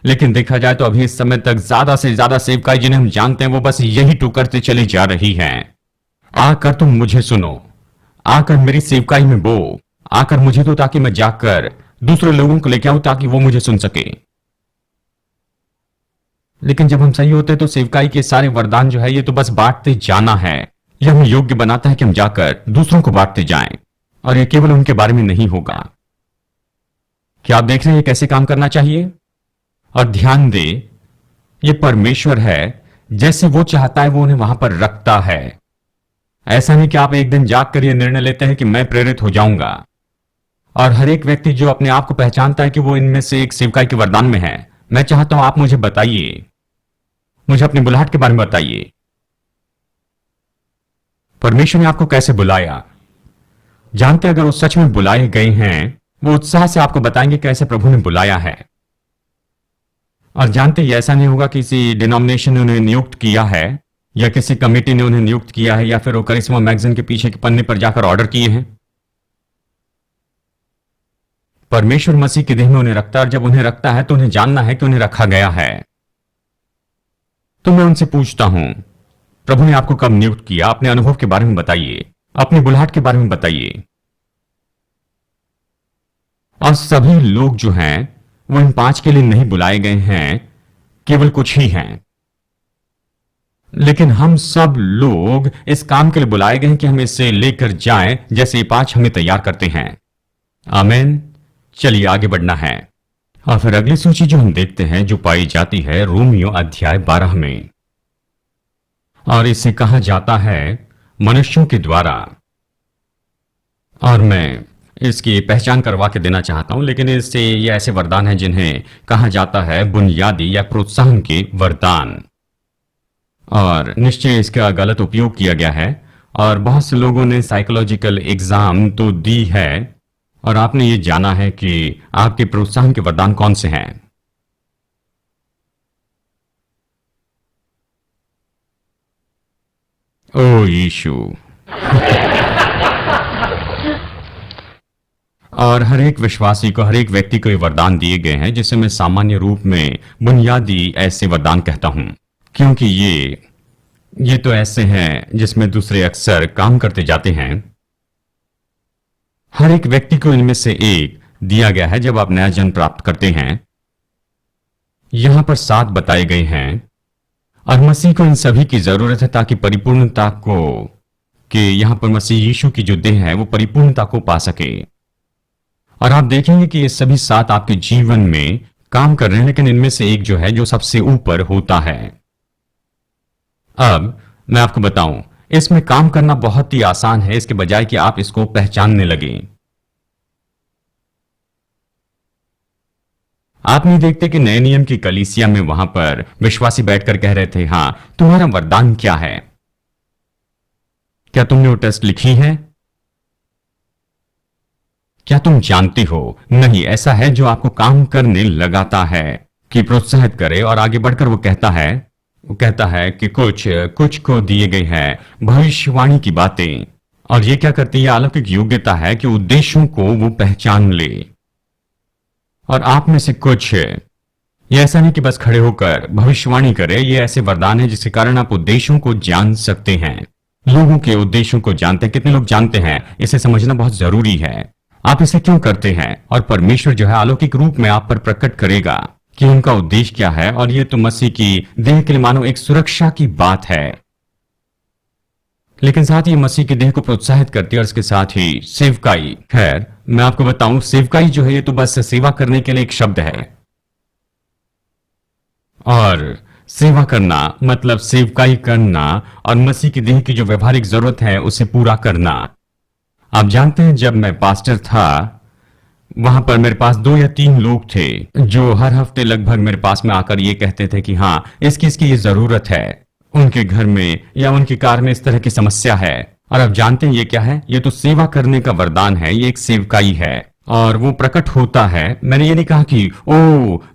A: लेकिन देखा जाए तो अभी इस समय तक ज्यादा से ज्यादा सेवकाई जिन्हें हम जानते हैं वो बस यही तो करते चली जा रही हैं। आकर तुम मुझे सुनो, आकर मेरी सेवकाई में बो, आकर मुझे दो ताकि मैं जाकर दूसरे लोगों को लेके आऊं ताकि वो मुझे सुन सके। लेकिन जब हम सही होते हैं तो सेवकाई के सारे वरदान जो है ये तो बस बांटते जाना है, यह हमें योग्य बनाता है कि हम जाकर दूसरों को बांटते जाएं, और यह केवल उनके बारे में नहीं होगा। क्या आप देख रहे हैं कैसे काम करना चाहिए? और ध्यान दे, ये परमेश्वर है, जैसे वो चाहता है वो उन्हें वहां पर रखता है। ऐसा नहीं कि आप एक दिन जाकर यह निर्णय लेते हैं कि मैं प्रेरित हो जाऊंगा। और हर एक व्यक्ति जो अपने आप को पहचानता है कि वो इनमें से एक सेवकाई के वरदान में है, मैं चाहता हूं आप मुझे बताइए, मुझे अपनी बुलाहट के बारे में बताइए। परमेश्वर ने आपको कैसे बुलाया? जानते अगर वो सच में बुलाए गए हैं, वो उत्साह से आपको बताएंगे कैसे प्रभु ने बुलाया है। और जानते ये ऐसा नहीं होगा किसी डिनोमिनेशन ने उन्हें नियुक्त किया है, या किसी कमेटी ने उन्हें नियुक्त किया है, या फिर वो करिश्मा मैगजीन के पीछे के पन्ने पर जाकर ऑर्डर किए हैं। परमेश्वर मसीह के देह में उन्हें रखता है, और जब उन्हें रखता है तो उन्हें जानना है कि उन्हें रखा गया है। तो मैं उनसे पूछता हूं, प्रभु ने आपको कब नियुक्त किया? अपने अनुभव के बारे में बताइए, अपनी बुलाहट के बारे में बताइए। और सभी लोग जो हैं वो इन 5 के लिए नहीं बुलाए गए हैं, केवल कुछ ही हैं। लेकिन हम सब लोग इस काम के लिए बुलाए गए हैं कि हम इसे लेकर जाएं, जैसे ये 5 हमें तैयार करते हैं। आमीन। चलिए आगे बढ़ना है। और फिर अगली सूची जो हम देखते हैं जो पाई जाती है रोमियो अध्याय 12 में, और इसे कहा जाता है मनुष्यों के द्वारा। और मैं इसकी पहचान करवा के देना चाहता हूं, लेकिन इससे ये ऐसे वरदान हैं जिन्हें कहा जाता है बुनियादी या प्रोत्साहन के वरदान। और निश्चय इसका गलत उपयोग किया गया है, और बहुत से लोगों ने साइकोलॉजिकल एग्जाम तो दी है, और आपने ये जाना है कि आपके प्रोत्साहन के वरदान कौन से हैं। ओ यीशु। और हर एक विश्वासी को, हर एक व्यक्ति को ये वरदान दिए गए हैं, जिसे मैं सामान्य रूप में बुनियादी ऐसे वरदान कहता हूं, क्योंकि ये तो ऐसे हैं जिसमें दूसरे अक्सर काम करते जाते हैं। हर एक व्यक्ति को इनमें से एक दिया गया है जब आप नया जन्म प्राप्त करते हैं। यहां पर 7 बताए गए हैं, और मसीह को इन सभी की जरूरत है ताकि परिपूर्णता को, कि यहां पर मसीह यीशु की जो देह है वो परिपूर्णता को पा सके। और आप देखेंगे कि ये सभी 7 आपके जीवन में काम कर रहे हैं, लेकिन इनमें से एक जो है जो सबसे ऊपर होता है। अब मैं आपको बताऊं, इसमें काम करना बहुत ही आसान है, इसके बजाय कि आप इसको पहचानने लगें। आप नहीं देखते कि नए नियम की कलीसिया में वहां पर विश्वासी बैठकर कह रहे थे, हां तुम्हारा वरदान क्या है? क्या तुमने वो टेस्ट लिखी है? क्या तुम जानते हो, नहीं, ऐसा है जो आपको काम करने लगाता है, कि प्रोत्साहित करे और आगे बढ़कर वो कहता है कि कुछ कुछ को दिए गए हैं भविष्यवाणी की बातें। और ये क्या करती है, अलौकिक योग्यता है कि उद्देश्यों को वो पहचान ले। और आप में से कुछ, ये ऐसा नहीं कि बस खड़े होकर भविष्यवाणी करे, ये ऐसे वरदान है जिसके कारण आप उद्देश्यों को जान सकते हैं। लोगों के उद्देश्यों को जानते हैं, कितने लोग जानते हैं, इसे समझना बहुत जरूरी है। आप इसे क्यों करते हैं, और परमेश्वर जो है अलौकिक रूप में आप पर प्रकट करेगा कि उनका उद्देश्य क्या है। और ये तो मसीह की देह के लिए मानो एक सुरक्षा की बात है, लेकिन साथ ही मसीह की देह को प्रोत्साहित करती है, और इसके साथ ही सेवकाई। खैर, मैं आपको बताऊं, सेवकाई जो है ये तो बस सेवा करने के लिए एक शब्द है, और सेवा करना मतलब सेवकाई करना और मसीह की देह की जो व्यवहारिक जरूरत है उसे पूरा करना। आप जानते हैं, जब मैं पास्टर था वहां पर मेरे पास 2 या 3 लोग थे जो हर हफ्ते लगभग मेरे पास में आकर ये कहते थे कि हाँ, इसकी ये जरूरत है, उनके घर में या उनकी कार में इस तरह की समस्या है। और अब जानते हैं ये क्या है, ये तो सेवा करने का वरदान है, ये एक सेवकाई है, और वो प्रकट होता है। मैंने ये नहीं कहा कि ओ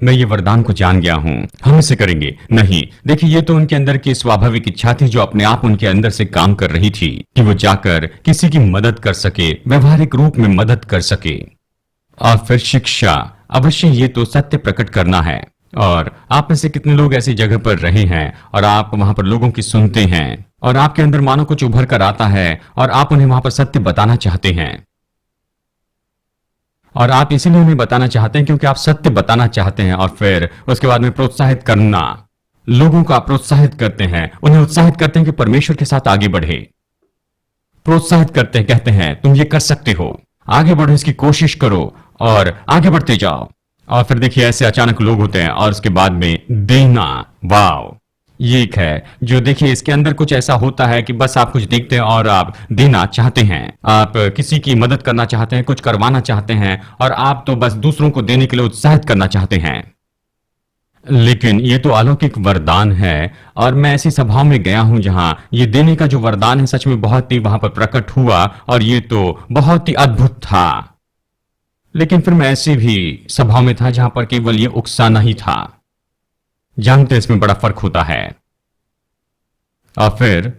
A: मैं ये वरदान को जान गया हूं, हम इसे करेंगे, नहीं। देखिए, ये तो उनके अंदर की स्वाभाविक इच्छा थी जो अपने आप उनके अंदर से काम कर रही थी कि वो जाकर किसी की मदद कर सके, व्यवहारिक रूप में मदद कर सके। और फिर शिक्षा, अवश्य ये तो सत्य प्रकट करना है। और आप में से कितने लोग ऐसी जगह पर रहे हैं और आप वहां पर लोगों की सुनते हैं, और आपके अंदर मानो कुछ उभर कर आता है और आप उन्हें वहां पर सत्य बताना चाहते हैं। और आप इसीलिए उन्हें बताना चाहते हैं क्योंकि आप सत्य बताना चाहते हैं, और फिर उसके बाद में प्रोत्साहित करना, लोगों को आप प्रोत्साहित करते हैं, उन्हें उत्साहित करते हैं कि परमेश्वर के साथ आगे बढ़े, प्रोत्साहित करते हैं, कहते हैं तुम ये कर सकते हो, आगे बढ़ो, इसकी कोशिश करो और आगे बढ़ते जाओ। और फिर देखिए, ऐसे अचानक लोग होते हैं और उसके बाद में देना, वाव, ये एक है जो, देखिए, इसके अंदर कुछ ऐसा होता है कि बस आप कुछ देखते हैं और आप देना चाहते हैं, आप किसी की मदद करना चाहते हैं, कुछ करवाना चाहते हैं, और आप तो बस दूसरों को देने के लिए उत्साहित करना चाहते हैं। लेकिन ये तो अलौकिक वरदान है, और मैं ऐसी सभाओं में गया हूं जहां ये देने का जो वरदान है सच में बहुत ही वहां पर प्रकट हुआ, और ये तो बहुत ही अद्भुत था। लेकिन फिर मैं ऐसी भी सभाओं में था जहां पर केवल ये उकसाना ही था। जानते हैं, इसमें बड़ा फर्क होता है। और फिर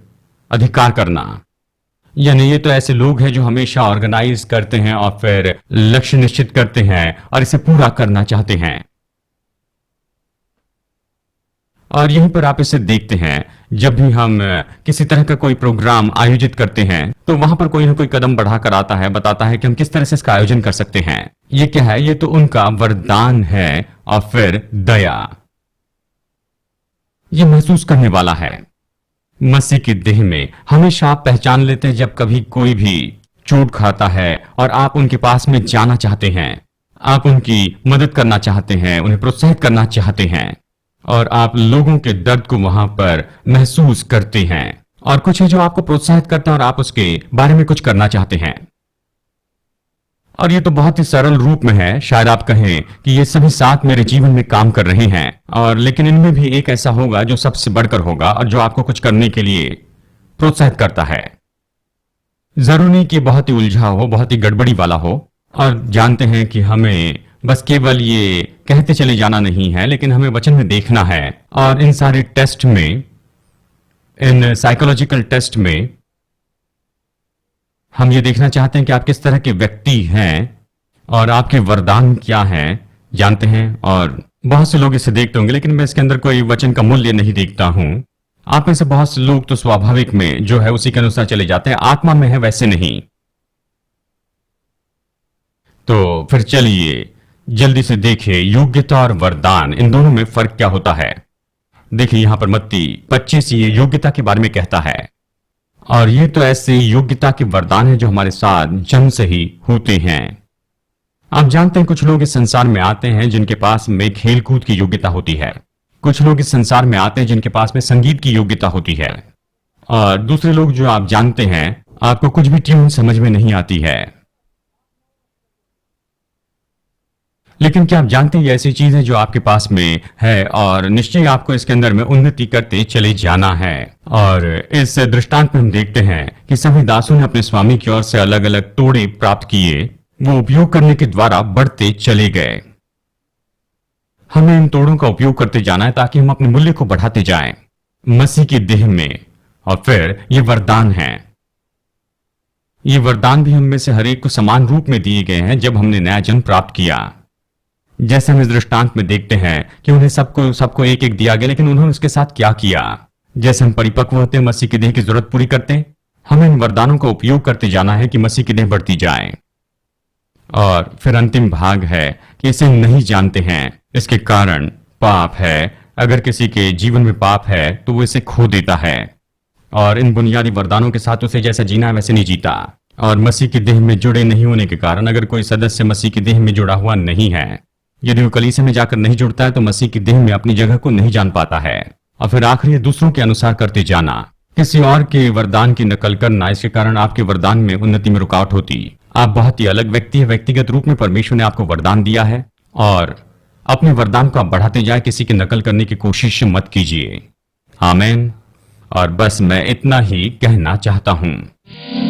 A: अधिकार करना, यानी ये तो ऐसे लोग हैं जो हमेशा ऑर्गेनाइज करते हैं और फिर लक्ष्य निश्चित करते हैं और इसे पूरा करना चाहते हैं। और यहीं पर आप इसे देखते हैं, जब भी हम किसी तरह का कोई प्रोग्राम आयोजित करते हैं तो वहां पर कोई ना कोई कदम बढ़ाकर आता है, बताता है कि हम किस तरह से इसका आयोजन कर सकते हैं। ये क्या है, ये तो उनका वरदान है। और फिर दया, ये महसूस करने वाला है। मसीह की देह में हमेशा आप पहचान लेते हैं जब कभी कोई भी चोट खाता है और आप उनके पास में जाना चाहते हैं, आप उनकी मदद करना चाहते हैं, उन्हें प्रोत्साहित करना चाहते हैं, और आप लोगों के दर्द को वहां पर महसूस करते हैं। और कुछ है जो आपको प्रोत्साहित करता है और आप उसके बारे में कुछ करना चाहते हैं। और ये तो बहुत ही सरल रूप में है, शायद आप कहें कि ये सभी साथ मेरे जीवन में काम कर रहे हैं, और लेकिन इनमें भी एक ऐसा होगा जो सबसे बढ़कर होगा और जो आपको कुछ करने के लिए प्रोत्साहित करता है। जरूरी नहीं कि बहुत ही उलझा हो, बहुत ही गड़बड़ी वाला हो। और जानते हैं कि हमें बस केवल ये कहते चले जाना नहीं है, लेकिन हमें वचन में देखना है। और इन सारे टेस्ट में, इन साइकोलॉजिकल टेस्ट में हम ये देखना चाहते हैं कि आप किस तरह के व्यक्ति हैं और आपके वरदान क्या हैं, जानते हैं। और बहुत से लोग इसे देखते होंगे, लेकिन मैं इसके अंदर कोई वचन का मूल्य नहीं देखता हूं। आप में से बहुत से लोग तो स्वाभाविक में जो है उसी के अनुसार चले जाते हैं, आत्मा में है वैसे नहीं। तो फिर चलिए जल्दी से देखिए, योग्यता और वरदान, इन दोनों में फर्क क्या होता है। देखिए, यहां पर मत्ती 25 ये योग्यता के बारे में कहता है, और ये तो ऐसे योग्यता के वरदान है जो हमारे साथ जन्म से ही होते हैं। आप जानते हैं, कुछ लोग इस संसार में आते हैं जिनके पास में खेल कूद की योग्यता होती है, कुछ लोग इस संसार में आते हैं जिनके पास में संगीत की योग्यता होती है, और दूसरे लोग जो आप जानते हैं आपको कुछ भी ट्यून समझ में नहीं आती है। लेकिन क्या आप जानते हैं ये ऐसी चीज है जो आपके पास में है, और निश्चय आपको इसके अंदर में उन्नति करते चले जाना है। और इस दृष्टांत में हम देखते हैं कि सभी दासों ने अपने स्वामी की ओर से अलग अलग तोड़े प्राप्त किए, वो उपयोग करने के द्वारा बढ़ते चले गए। हमें इन तोड़ों का उपयोग करते जाना है ताकि हम अपने मूल्य को बढ़ाते जाएं मसीह की देह में। और फिर ये वरदान हैं। ये वरदान भी हम में से हर एक को समान रूप में दिए गए हैं जब हमने नया जन्म प्राप्त किया। जैसे हम इस दृष्टांत में देखते हैं कि उन्हें सबको एक एक दिया गया, लेकिन उन्होंने उसके साथ क्या किया। जैसे हम परिपक्व होते हैं, मसीह की देह की जरूरत पूरी करते हैं, हमें इन वरदानों का उपयोग करते जाना है कि मसीह की देह बढ़ती जाए। और फिर अंतिम भाग है कि इसे नहीं जानते हैं, इसके कारण पाप है। अगर किसी के जीवन में पाप है तो वो इसे खो देता है और इन बुनियादी वरदानों के साथ उसे जैसा जीना है वैसे नहीं जीता। और मसीह की देह में जुड़े नहीं होने के कारण अगर कोई सदस्य मसीह की देह में जुड़ा हुआ नहीं है, यदि वो कलीसिया में जाकर नहीं जुड़ता है, तो मसीह की देह में अपनी जगह को नहीं जान पाता है। और फिर आखिरी है दूसरों के अनुसार करते जाना, किसी और के वरदान की नकल करना। इसके कारण आपके वरदान में उन्नति में रुकावट होती। आप बहुत ही अलग व्यक्ति है, व्यक्तिगत रूप में परमेश्वर ने आपको वरदान दिया है और अपने वरदान को आप बढ़ाते जाए, किसी की नकल करने की कोशिश मत कीजिए। आमीन। और बस मैं इतना ही कहना चाहता हूं।